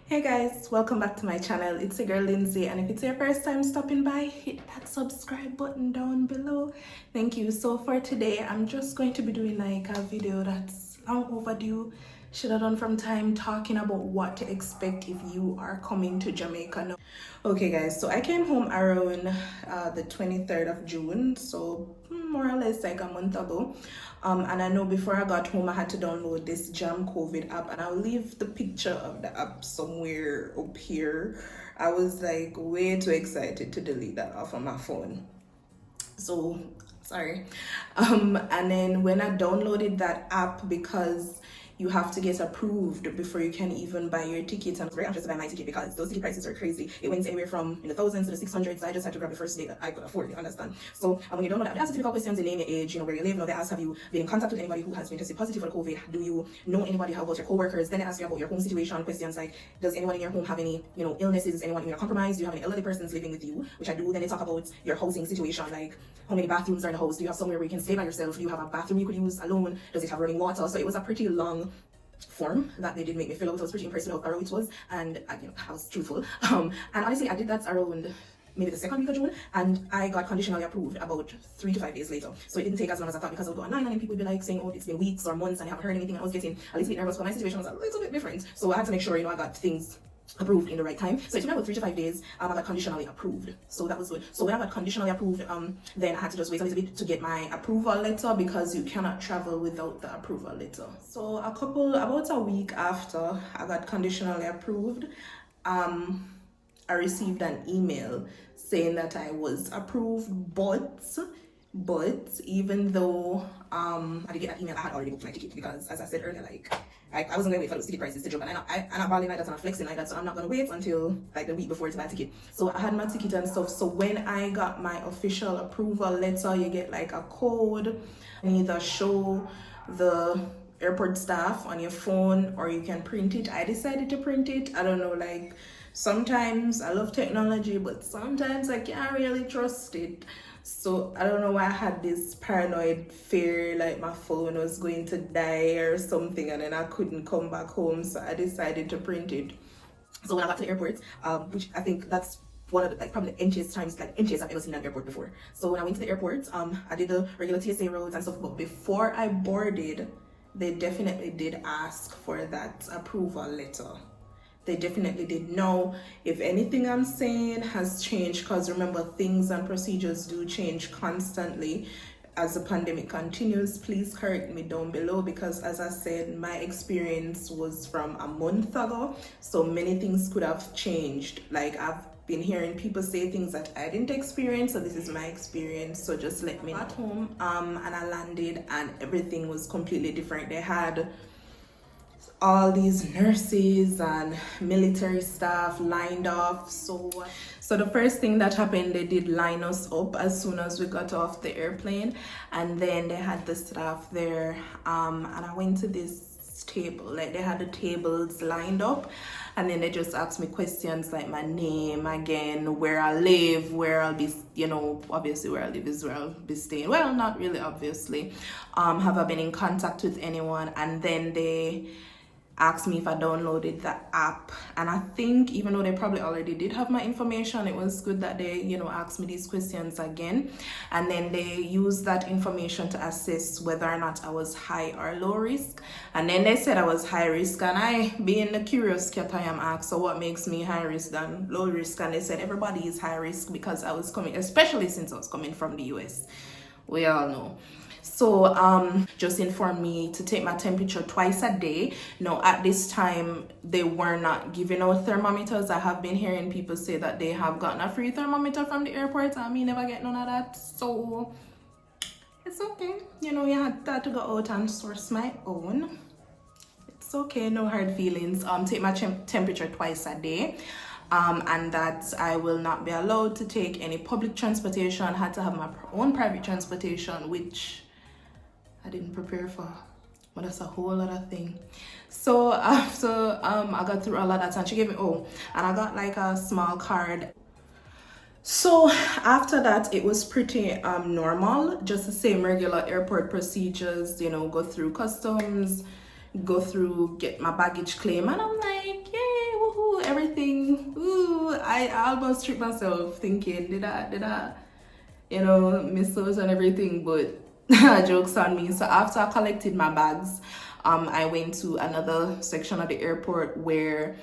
Hey guys, welcome back to my channel. It's your girl Lindsay, and if it's your first time stopping by, hit that subscribe button down below. Thank you. So for today, I'm just going to be doing like a video that's long overdue. Should have done from time, talking about what to expect if you are coming to Jamaica. Okay guys, so I came home around the 23rd of June, so more or less like a month ago. And I know before I got home I had to download this Jam COVID app, and I'll leave the picture of the app somewhere up here. I was like way too excited to delete that off of my phone, so sorry. And then when I downloaded that app, because you have to get approved before you can even buy your ticket. And I was very anxious to buy my ticket because those ticket prices are crazy. It went anywhere from in the thousands to the 600s. So I just had to grab the first day that I could afford, you understand? So when you don't know that, they ask typical questions: your name, your age, where you live. They ask, have you been in contact with anybody who has been tested positive for COVID? Do you know anybody? How about your co-workers? Then they ask you about your home situation, questions like, does anyone in your home have any, illnesses? Is anyone immunocompromised? Do you have any elderly persons living with you? Which I do. Then they talk about your housing situation, like how many bathrooms are in the house? Do you have somewhere where you can stay by yourself? Do you have a bathroom you could use alone? Does it have running water? So it was a pretty long form that they did make me fill out. I was pretty impressed with how thorough it was, and I was truthful. And honestly, I did that around maybe the second week of June, and I got conditionally approved about 3 to 5 days later. So it didn't take as long as I thought, because I would go online and then people would be like saying, oh, it's been weeks or months and I haven't heard anything. I was getting a little bit nervous, but my situation was a little bit different. So I had to make sure, I got things approved in the right time. So it took me about 3 to 5 days. I got conditionally approved, so that was good. So when I got conditionally approved, then I had to just wait a little bit to get my approval letter, because you cannot travel without the approval letter. So about a week after I got conditionally approved, I received an email saying that I was approved, but even though I did get that email, I had already booked my ticket, because as I said earlier, like I wasn't gonna wait for those ticket prices to drop, and I'm not balling like that, and I'm flexing like that, so I'm not gonna wait until like the week before to buy a ticket. So I had my ticket and stuff. So when I got my official approval letter, you get like a code, and either show the airport staff on your phone or you can print it. I decided to print it. I don't know, like sometimes I love technology, but sometimes I can't really trust it. So I don't know why I had this paranoid fear like my phone was going to die or something, and then I couldn't come back home, so I decided to print it. So when I got to the airport, which I think that's one of the, like, probably the inches I've ever seen at an airport before. So when I went to the airport, I did the regular TSA roads and stuff, but before I boarded, they definitely did ask for that approval letter. They definitely did. Know if anything I'm saying has changed, because remember, things and procedures do change constantly as the pandemic continues. Please correct me down below, because as I said, my experience was from a month ago, so many things could have changed. Like, I've been hearing people say things that I didn't experience, so this is my experience. So just let me know. At home, and I landed, and everything was completely different. They had all these nurses and military staff lined up. So the first thing that happened, they did line us up as soon as we got off the airplane, and then they had the staff there, and I went to this table, like they had the tables lined up, and then they just asked me questions like my name again, where I live, where I'll be, obviously where I live is where I'll be staying. Well, not really obviously. Have I been in contact with anyone? And then they asked me if I downloaded the app, and I think even though they probably already did have my information, it was good that they asked me these questions again, and then they used that information to assess whether or not I was high or low risk. And then they said I was high risk, and I, being the curious cat I am, asked, so what makes me high risk than low risk? And they said everybody is high risk because I was coming, especially since I was coming from the US, we all know. So just informed me to take my temperature twice a day. Now at this time they were not giving out thermometers. I have been hearing people say that they have gotten a free thermometer from the airport, and me never get none of that, so it's okay. You had to go out and source my own. It's okay, no hard feelings. Take my temperature twice a day. And that I will not be allowed to take any public transportation. I had to have my own private transportation, which I didn't prepare for, but that's a whole other thing. So after I got through all of that, and she gave me and I got like a small card. So after that, it was pretty normal, just the same regular airport procedures, go through customs, go through, get my baggage claim, and I'm like, yay, woohoo, I almost tricked myself thinking, did I, you know, miss those and everything, but jokes on me. So after I collected my bags, I went to another section of the airport where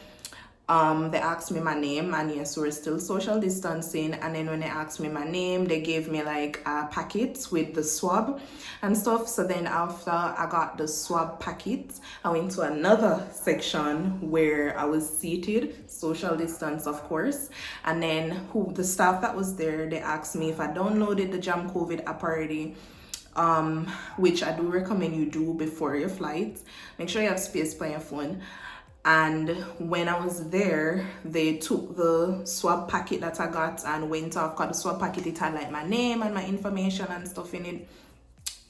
they asked me my name, and yes, we're still social distancing. And then when they asked me my name, they gave me like a packet with the swab and stuff. So then after I got the swab packet, I went to another section where I was seated, social distance of course. And then the staff that was there, they asked me if I downloaded the Jam COVID app already, which I do recommend you do before your flight. Make sure you have space for your phone. And when I was there, they took the swab packet that I got and went off, because the swab packet, it had like my name and my information and stuff in it.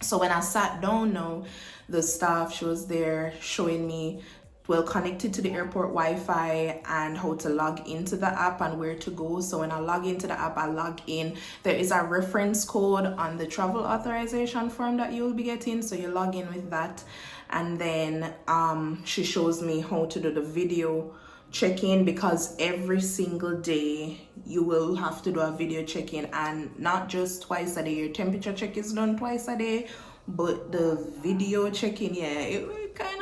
So when I sat down now, the staff, she was there showing me, well, connected to the airport Wi-Fi and how to log into the app and where to go. So when I log into the app, I log in. There is a reference code on the travel authorization form that you'll be getting. So you log in with that. And then she shows me how to do the video check-in, because every single day you will have to do a video check-in, and not just twice a day. Your temperature check is done twice a day, but the video check-in, yeah, it kind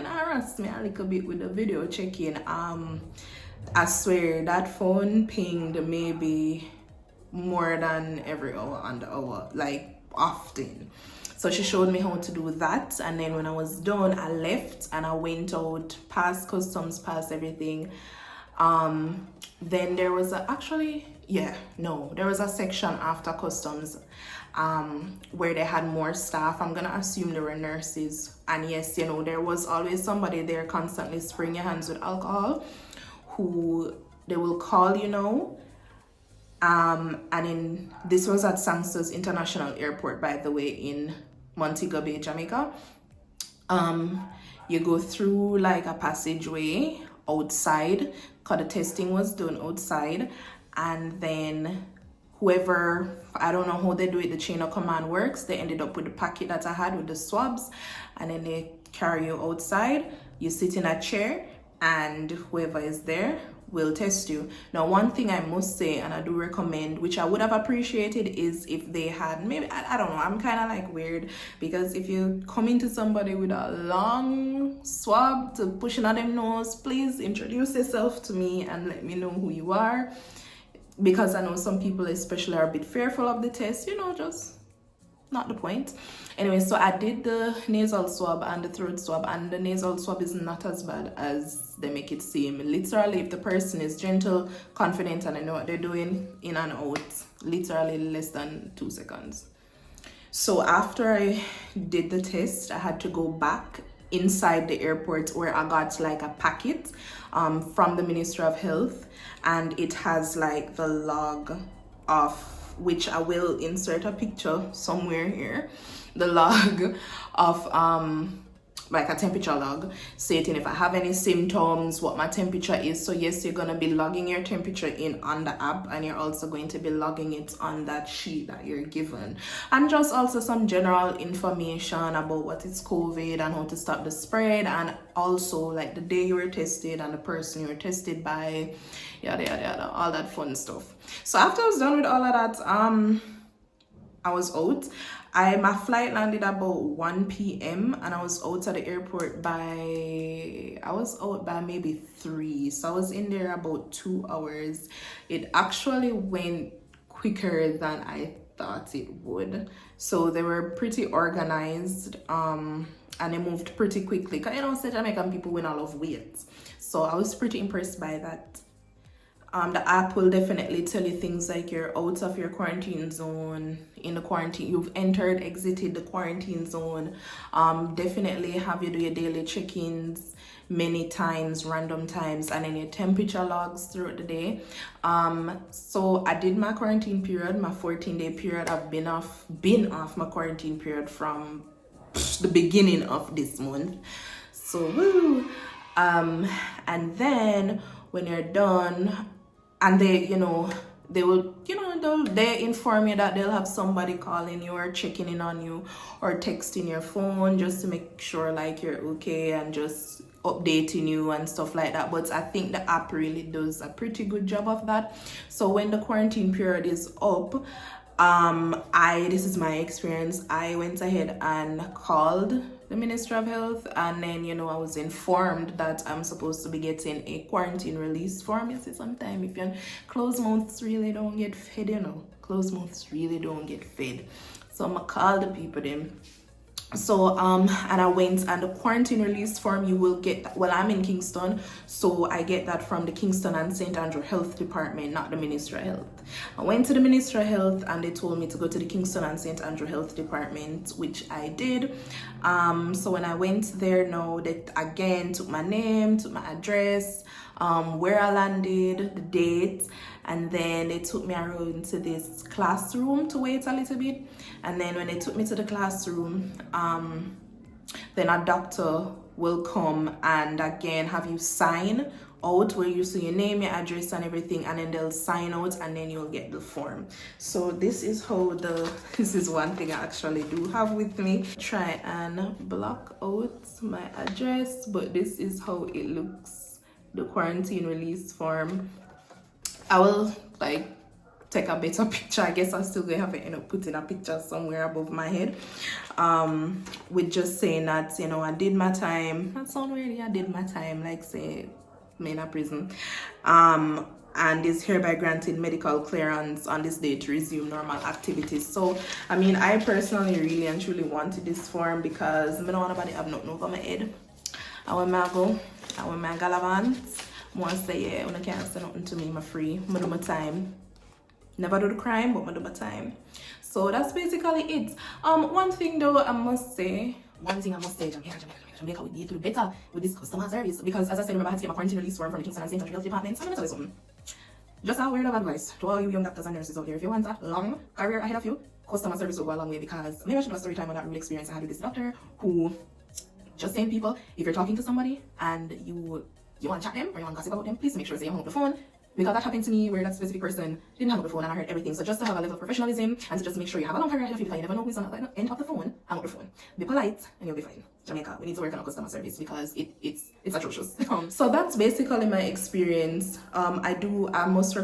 of harassed me a little bit with the video check-in. I swear that phone pinged maybe more than every hour on the hour, like often. So she showed me how to do that, and then when I was done, I left and I went out past customs, past everything. Then there was there was a section after customs where they had more staff. I'm gonna assume there were nurses, and yes, you know, there was always somebody there constantly spraying your hands with alcohol, who they will call, you know. And this was at Sangster's International Airport, by the way, in Montego Bay, Jamaica. You go through like a passageway outside, because the testing was done outside, and then whoever, I don't know how they do it, the chain of command works, they ended up with the packet that I had with the swabs, and then they carry you outside. You sit in a chair, and whoever is there will test you. Now, one thing I must say, and I do recommend, which I would have appreciated, is if they had maybe, I don't know, I'm kind of like weird, because if you come into somebody with a long swab to pushing on them nose, please introduce yourself to me and let me know who you are, because I know some people especially are a bit fearful of the test, you know, just not the point. Anyway, so I did the nasal swab and the throat swab, and the nasal swab is not as bad as they make it seem. Literally, if the person is gentle, confident, and they know what they're doing, in and out, literally less than 2 seconds. So after I did the test, I had to go back inside the airport, where I got like a packet from the Ministry of Health, and it has like the log of, which I will insert a picture somewhere here, the log of like a temperature log stating if I have any symptoms, what my temperature is. So yes, you're gonna be logging your temperature in on the app, and you're also going to be logging it on that sheet that you're given, and just also some general information about what is COVID and how to stop the spread, and also like the day you were tested and the person you were tested by, yada yada yada, all that fun stuff. So after I was done with all of that, I was out. My flight landed about 1 p.m. and I was out at the airport by maybe 3. So I was in there about 2 hours. It actually went quicker than I thought it would. So they were pretty organized, and they moved pretty quickly. Cause you know, Jamaican people win all of weight. So I was pretty impressed by that. The app will definitely tell you things like you're out of your quarantine zone, in the quarantine, you've entered, exited the quarantine zone. Definitely have you do your daily check-ins many times, random times, and then your temperature logs throughout the day. So I did my quarantine period, my 14-day period. I've been off my quarantine period from the beginning of this month. So woo. And then when you're done, and they inform you that they'll have somebody calling you or checking in on you or texting your phone just to make sure like you're okay and just updating you and stuff like that, but I think the app really does a pretty good job of that. So when the quarantine period is up, this is my experience, I went ahead and called the Ministry of Health, and then I was informed that I'm supposed to be getting a quarantine release form. You see, sometimes if you're closed mouths really don't get fed, closed mouths really don't get fed. So I'm gonna call the people then. So and I went, and the quarantine release form you will get, well, I'm in Kingston, so I get that from the Kingston and St. Andrew Health Department, not the Ministry of Health. I went to the Ministry of Health and they told me to go to the Kingston and St. Andrew Health Department, which I did. So when I went there, now that again took my name, took my address, where I landed, the date, and then they took me around to this classroom to wait a little bit. And then when they took me to the classroom, then a doctor will come and again have you sign out where you see your name, your address and everything, and then they'll sign out and then you'll get the form. So this is how this is one thing I actually do have with me. Try and block out my address, but this is how it looks, the quarantine release form. I will take a better picture. I guess I'm still gonna have to end up putting a picture somewhere above my head, with just saying that I did my time. That sound weird. I did my time, like say I'm in a prison, and is hereby granted medical clearance on this day to resume normal activities. So I mean, I personally really and truly wanted this form because I don't want nobody have nothing over my head. I want my go, I want my galavant. I say yeah, when I can't say nothing to me, I'm free. I do my time. Never do the crime, but I do my time. So that's basically it. One thing though, I must say, Jamaica would be a little better with this customer service, because as I said, remember I had to get my quarantine release form from the Kingston and St. Andrew Health Department. So I'm gonna tell you something. Just a word of advice to all you young doctors and nurses out there: if you want a long career ahead of you, customer service will go a long way. Because maybe I should do a story time on that real experience I had with this doctor who just saying people, if you're talking to somebody and you want to chat them or you want to gossip about them, please make sure you hang up the phone. Because that happened to me where that specific person didn't hang up the phone and I heard everything. So just to have a level of professionalism and to just make sure you have a long career ahead of you, because you never know who's on the end of the phone, hang up the phone. Be polite and you'll be fine. Jamaica, we need to work on our customer service because it's atrocious. So that's basically my experience. I must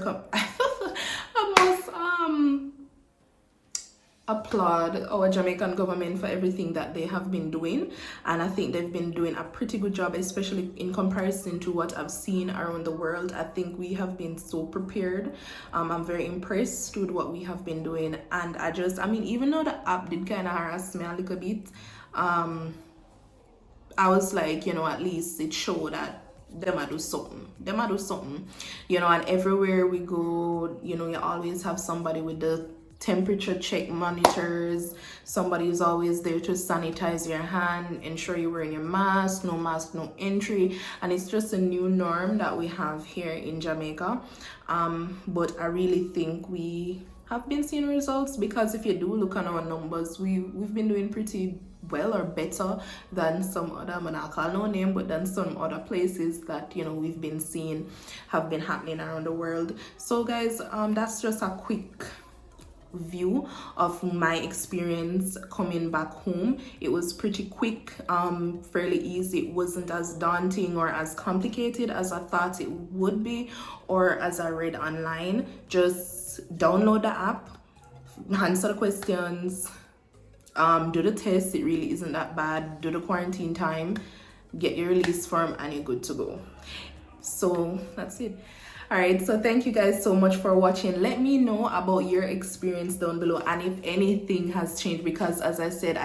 applaud our Jamaican government for everything that they have been doing, and I think they've been doing a pretty good job, especially in comparison to what I've seen around the world. I think we have been so prepared. I'm very impressed with what we have been doing, and I mean, even though the app did kind of harass me a little bit, I was like, at least it showed that them a do something, and everywhere we go, you always have somebody with the temperature check monitors. Somebody is always there to sanitize your hand, ensure you're wearing your mask, no entry. And it's just a new norm that we have here in Jamaica. But I really think we have been seeing results, because if you do look on our numbers, we've been doing pretty well or better than some other, I'm not call no name, but than some other places that we've been seeing have been happening around the world. So guys, that's just a quick view of my experience coming back home. It was pretty quick, fairly easy. It wasn't as daunting or as complicated as I thought it would be or as I read online. Just download the app, answer the questions, do the test. It really isn't that bad. Do the quarantine time, get your release form, and you're good to go. So that's it. Alright, so thank you guys so much for watching. Let me know about your experience down below, and if anything has changed, because as I said,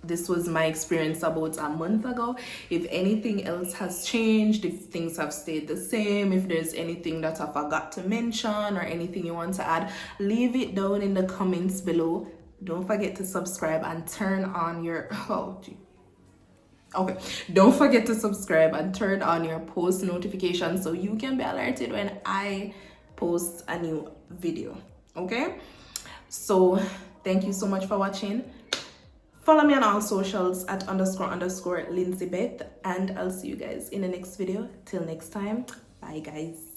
this was my experience about a month ago. If anything else has changed, if things have stayed the same, if there's anything that I forgot to mention or anything you want to add, leave it down in the comments below. Don't forget to subscribe and turn on your don't forget to subscribe and turn on your post notifications so you can be alerted when I post a new video. Okay, so thank you so much for watching. Follow me on all socials at __LindsayBeth, and I'll see you guys in the next video. Till next time, bye guys.